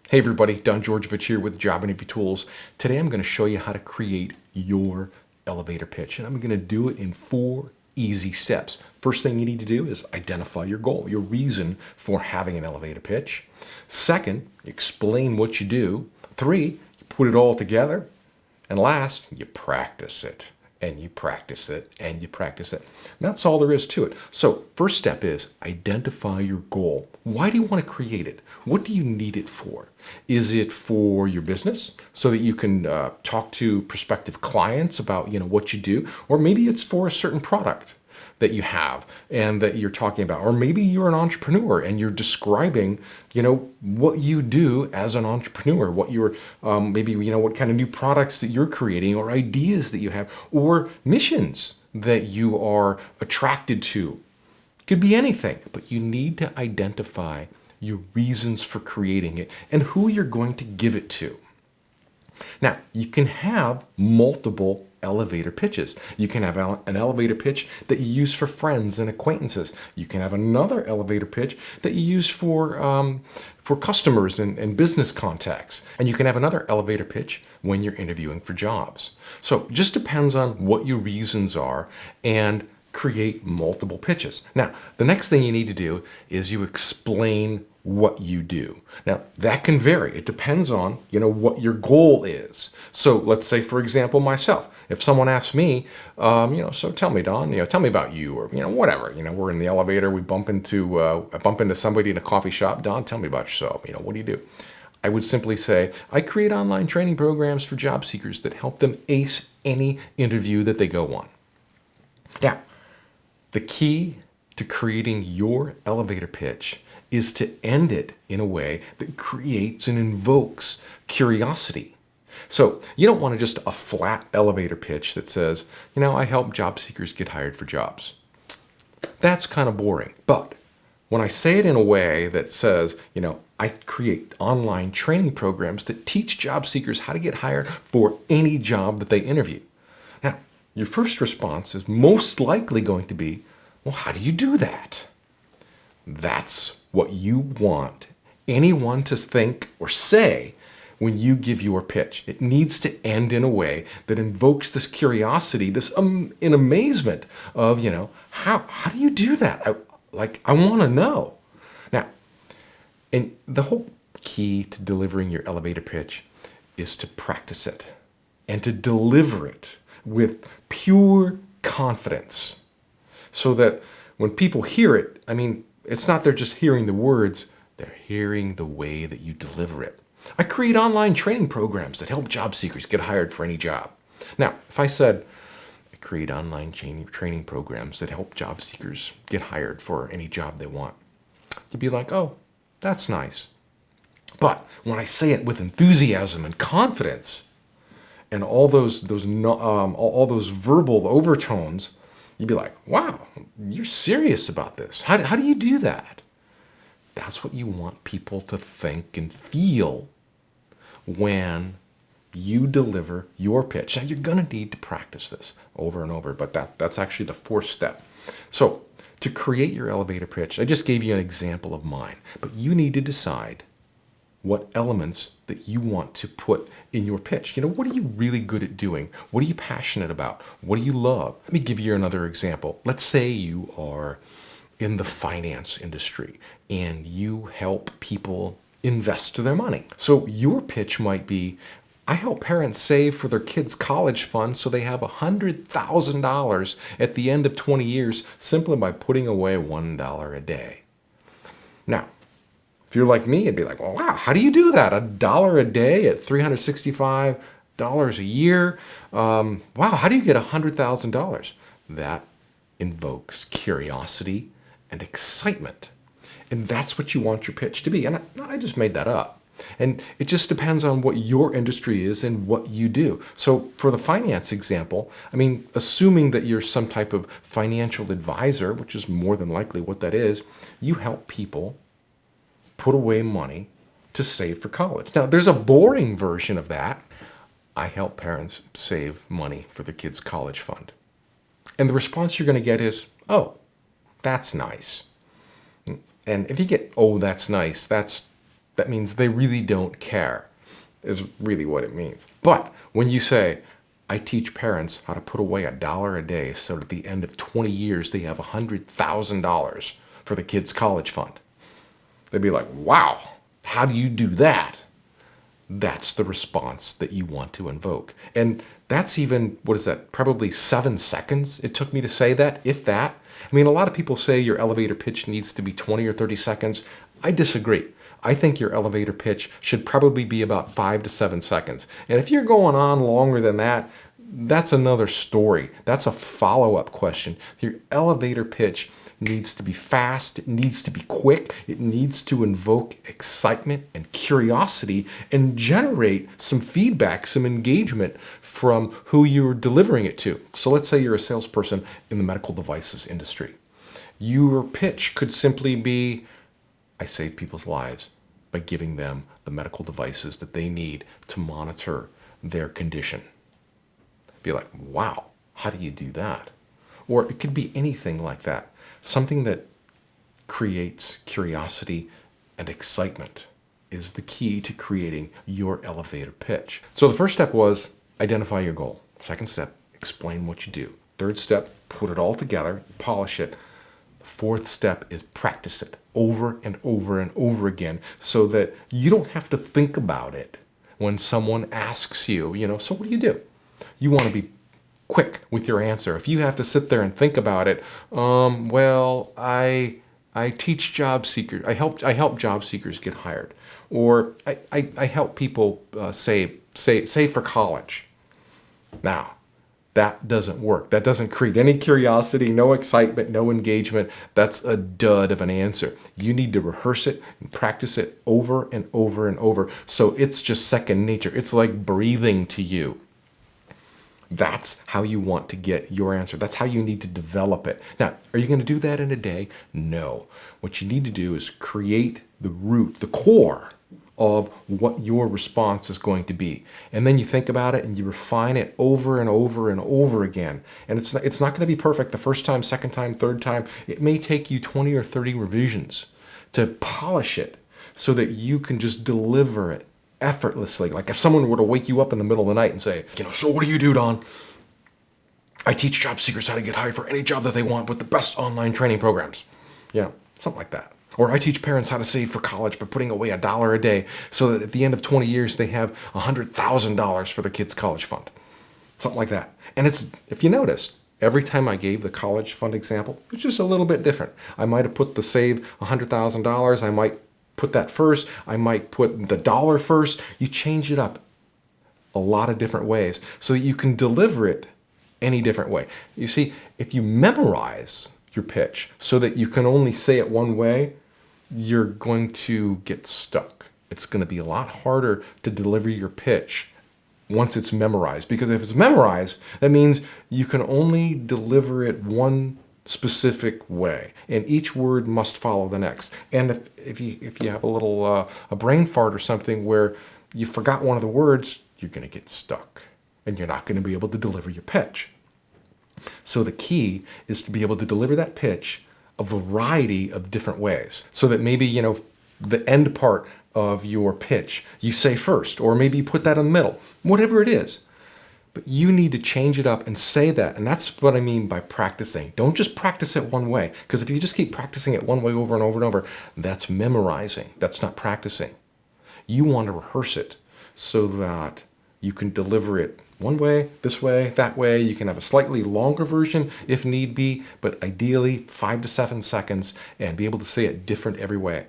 Hey everybody, Don Georgievich here with Job Interview Tools. Today I'm going to show you how to create your elevator pitch, and I'm going to do it in 4 easy steps. First thing you need to do is identify your goal, your reason for having an elevator pitch. Second, explain what you do. 3, you put it all together. And last, you practice it. And you practice it, and you practice it. And that's all there is to it. So, first step is identify your goal. Why do you want to create it? What do you need it for? Is it for your business so that you can talk to prospective clients about what you do? Or maybe it's for a certain product that you have and that you're talking about. Or maybe you're an entrepreneur and you're describing, what you do as an entrepreneur, what you're, maybe, what kind of new products that you're creating or ideas that you have or missions that you are attracted to. Could be anything, but you need to identify your reasons for creating it and who you're going to give it to. Now, you can have multiple elevator pitches. You can have an elevator pitch that you use for friends and acquaintances. You can have another elevator pitch that you use for customers and business contacts. And you can have another elevator pitch when you're interviewing for jobs. So it just depends on what your reasons are and create multiple pitches. Now, the next thing you need to do is you explain what you do. Now, that can vary. It depends on, what your goal is. So let's say, for example, myself, if someone asks me, so tell me, Don, tell me about you or, whatever, we're in the elevator, we I bump into somebody in a coffee shop, Don, tell me about yourself. What do you do? I would simply say, I create online training programs for job seekers that help them ace any interview that they go on. Now, the key to creating your elevator pitch is to end it in a way that creates and invokes curiosity. So you don't want just a flat elevator pitch that says, I help job seekers get hired for jobs. That's kind of boring. But when I say it in a way that says, I create online training programs that teach job seekers how to get hired for any job that they interview. Now, your first response is most likely going to be, well, how do you do that? That's what you want anyone to think or say when you give your pitch. It needs to end in a way that invokes this curiosity, this in amazement of, how do you do that? I want to know. Now, and the whole key to delivering your elevator pitch is to practice it and to deliver it with pure confidence so that when people hear it, it's not they're just hearing the words, they're hearing the way that you deliver it. I create online training programs that help job seekers get hired for any job. Now, if I said, I create online training programs that help job seekers get hired for any job they want, you'd be like, oh, that's nice. But when I say it with enthusiasm and confidence and all those verbal overtones, you'd be like, wow, you're serious about this. How do you do that? That's what you want people to think and feel when you deliver your pitch. Now, you're going to need to practice this over and over, but that's actually the 4th step. So to create your elevator pitch, I just gave you an example of mine, but you need to decide what elements that you want to put in your pitch. What are you really good at doing? What are you passionate about? What do you love? Let me give you another example. Let's say you are in the finance industry and you help people invest their money. So your pitch might be, I help parents save for their kids' college fund so they have $100,000 at the end of 20 years simply by putting away $1 a day. Now, if you're like me, it'd be like, well, wow, how do you do that? $1 a day at $365 a year? Wow, how do you get $100,000? That invokes curiosity and excitement. And that's what you want your pitch to be. And I just made that up. And it just depends on what your industry is and what you do. So for the finance example, assuming that you're some type of financial advisor, which is more than likely what that is, you help people put away money to save for college. Now, there's a boring version of that. I help parents save money for the kids' college fund. And the response you're going to get is, oh, that's nice. And if you get, oh, that's nice, that's That means they really don't care, is really what it means. But when you say, I teach parents how to put away $1 a day so at the end of 20 years they have $100,000 for the kids' college fund, they'd be like, wow, how do you do that? That's the response that you want to invoke. And that's even, what is that, probably 7 seconds it took me to say that, if that. I mean, a lot of people say your elevator pitch needs to be 20 or 30 seconds. I disagree. I think your elevator pitch should probably be about 5 to 7 seconds. And if you're going on longer than that, that's another story. That's a follow-up question. Your elevator pitch needs to be fast, it needs to be quick, it needs to invoke excitement and curiosity and generate some feedback, some engagement from who you're delivering it to. So let's say you're a salesperson in the medical devices industry. Your pitch could simply be, I save people's lives by giving them the medical devices that they need to monitor their condition. Be like, wow, how do you do that? Or it could be anything like that. Something that creates curiosity and excitement is the key to creating your elevator pitch. So the first step was identify your goal. Second step, explain what you do. Third step, put it all together, polish it. The fourth step is practice it over and over and over again so that you don't have to think about it when someone asks you, so what do? You want to be quick with your answer. If you have to sit there and think about it, well, I teach job seekers. I help job seekers get hired, or I help people save for college. Now, that doesn't work. That doesn't create any curiosity, no excitement, no engagement. That's a dud of an answer. You need to rehearse it and practice it over and over and over. So it's just second nature. It's like breathing to you. That's how you want to get your answer. That's how you need to develop it. Now, are you going to do that in a day? No. What you need to do is create the root, the core of what your response is going to be. And then you think about it and you refine it over and over and over again. And it's not going to be perfect the first time, second time, third time. It may take you 20 or 30 revisions to polish it so that you can just deliver it effortlessly. Like if someone were to wake you up in the middle of the night and say, so what do you do, Don? I teach job seekers how to get hired for any job that they want with the best online training programs. Something like that. Or I teach parents how to save for college by putting away $1 a day so that at the end of 20 years they have $100,000 for the kids' college fund. Something like that. And it's, if you noticed, every time I gave the college fund example, it's just a little bit different. I might have put the save $100,000. I might put that first. I might put the dollar first. You change it up a lot of different ways so that you can deliver it any different way. You see, if you memorize your pitch so that you can only say it one way, you're going to get stuck. It's going to be a lot harder to deliver your pitch once it's memorized, because if it's memorized, that means you can only deliver it one specific way, and each word must follow the next. And if you have a little a brain fart or something where you forgot one of the words, you're going to get stuck, and you're not going to be able to deliver your pitch. So the key is to be able to deliver that pitch a variety of different ways, so that maybe the end part of your pitch you say first, or maybe you put that in the middle, whatever it is. But you need to change it up and say that. And that's what I mean by practicing. Don't just practice it one way, because if you just keep practicing it one way over and over and over, that's memorizing. That's not practicing. You want to rehearse it so that you can deliver it one way, this way, that way. You can have a slightly longer version if need be, but ideally 5 to 7 seconds, and be able to say it different every way.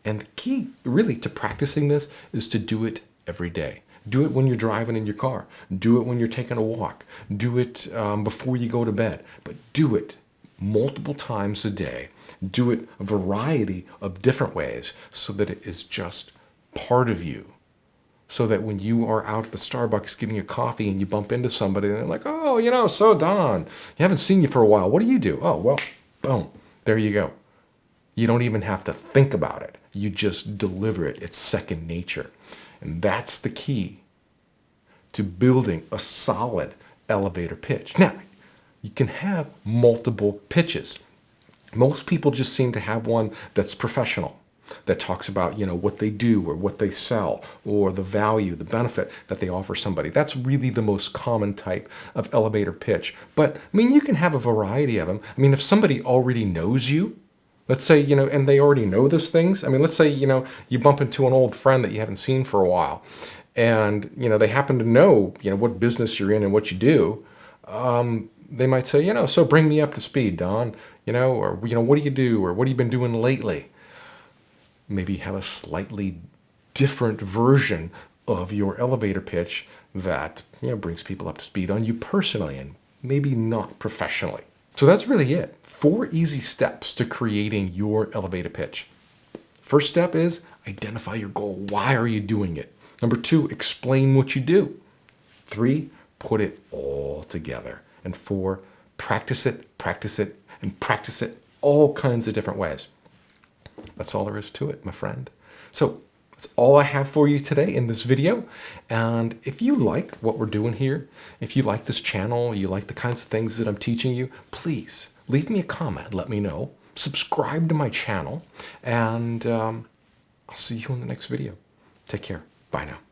And the key really to practicing this is to do it every day. Do it when you're driving in your car. Do it when you're taking a walk. Do it before you go to bed. But do it multiple times a day. Do it a variety of different ways so that it is just part of you. So that when you are out at the Starbucks getting a coffee and you bump into somebody and they're like, oh, so Don, you haven't seen you for a while. What do you do? Oh, well, boom, there you go. You don't even have to think about it. You just deliver it. It's second nature. And that's the key to building a solid elevator pitch. Now, you can have multiple pitches. Most people just seem to have one that's professional. that talks about, what they do or what they sell or the value, the benefit that they offer somebody. That's really the most common type of elevator pitch. But you can have a variety of them. If somebody already knows you, let's say, and they already know those things. Let's say, you bump into an old friend that you haven't seen for a while and, they happen to know, what business you're in and what you do. They might say, so bring me up to speed, Don, or, what do you do? Or what have you been doing lately? Maybe have a slightly different version of your elevator pitch that, brings people up to speed on you personally and maybe not professionally. So that's really it. 4 easy steps to creating your elevator pitch. First step is identify your goal. Why are you doing it? Number 2, explain what you do. 3, put it all together. And 4, practice it, and practice it all kinds of different ways. That's all there is to it, my friend. So that's all I have for you today in this video. And if you like what we're doing here, if you like this channel, you like the kinds of things that I'm teaching you, please leave me a comment. Let me know. Subscribe to my channel. And I'll see you in the next video. Take care. Bye now.